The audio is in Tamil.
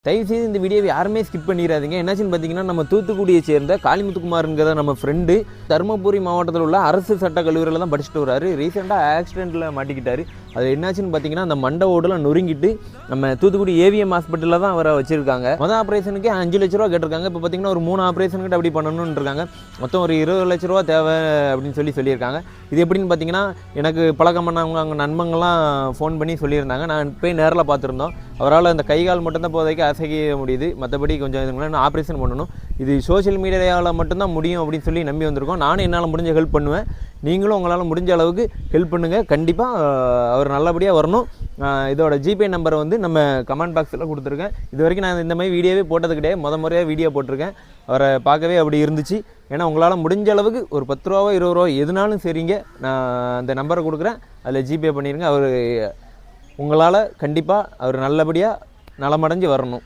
தயவுசெய்து இந்த வீடியோவை யாருமே ஸ்கிப் பண்ணிடாதீங்க. என்னாச்சுன்னு பார்த்தீங்கன்னா, நம்ம தூத்துக்குடியை சேர்ந்த காளிமுத்துக்குமாருங்கிற நம்ம ஃப்ரெண்டு தருமபுரி மாவட்டத்தில் உள்ள அரசு சட்ட கல்லூரியில் தான் படிச்சுட்டு வராரு. ரீசெண்டாக ஆக்சிடெண்ட்டில் மாட்டிக்கிட்டார். அது என்னாச்சுன்னு பார்த்தீங்கன்னா, அந்த மண்டை ஓடலாம் நொறுங்கிட்டு நம்ம தூத்துக்குடி ஏவிஎம் ஹாஸ்பிட்டலில் தான் அவரை வச்சுருக்காங்க. மொதல் ஆப்ரேஷனுக்கு 5 லட்ச ரூபா கேட்டிருக்காங்க. இப்போ பார்த்தீங்கன்னா ஒரு 3 ஆப்ரேஷனுக்கிட்ட அப்படி பண்ணணும்னு இருக்காங்க. மொத்தம் ஒரு 20 லட்ச ரூபா தேவை அப்படின்னு சொல்லியிருக்காங்க. இது எப்படின்னு பார்த்தீங்கன்னா, எனக்கு பழக்கம் பண்ணவங்க அங்கே நண்பங்கள்லாம் ஃபோன் பண்ணி சொல்லியிருந்தாங்க. நான் போய் நேரில் பார்த்துருந்தோம். அவரால் அந்த கை கால் மட்டும்தான் போதைக்கு அசைக்க முடியுது, மற்றபடி கொஞ்சம் இதுங்களா ஆப்ரேஷன் பண்ணணும். இது சோஷியல் மீடியாவில் மட்டும்தான் முடியும் அப்படின்னு சொல்லி நம்பி வந்திருக்கோம். நானும் என்னால் முடிஞ்ச ஹெல்ப் பண்ணுவேன், நீங்களும் உங்களால் முடிஞ்ச அளவுக்கு ஹெல்ப் பண்ணுங்கள். கண்டிப்பாக அவர் நல்லபடியாக வரணும். இதோட ஜிபே நம்பரை வந்து நம்ம கமெண்ட் பாக்ஸில் கொடுத்துருக்கேன். இது வரைக்கும் நான் இந்த மாதிரி வீடியோவே போட்டது கிடையாது, முறையாக வீடியோ போட்டிருக்கேன். அவரை பார்க்கவே அப்படி இருந்துச்சு. ஏன்னா உங்களால் முடிஞ்ச அளவுக்கு ஒரு 10 ரூபாவோ 20 ரூபா எதுனாலும் சரிங்க, நான் அந்த நம்பரை கொடுக்குறேன், அதில் ஜிபே பண்ணிடுங்க. அவர் உங்களால் கண்டிப்பாக அவர் நல்லபடியாக நலமடைஞ்சு வரணும்.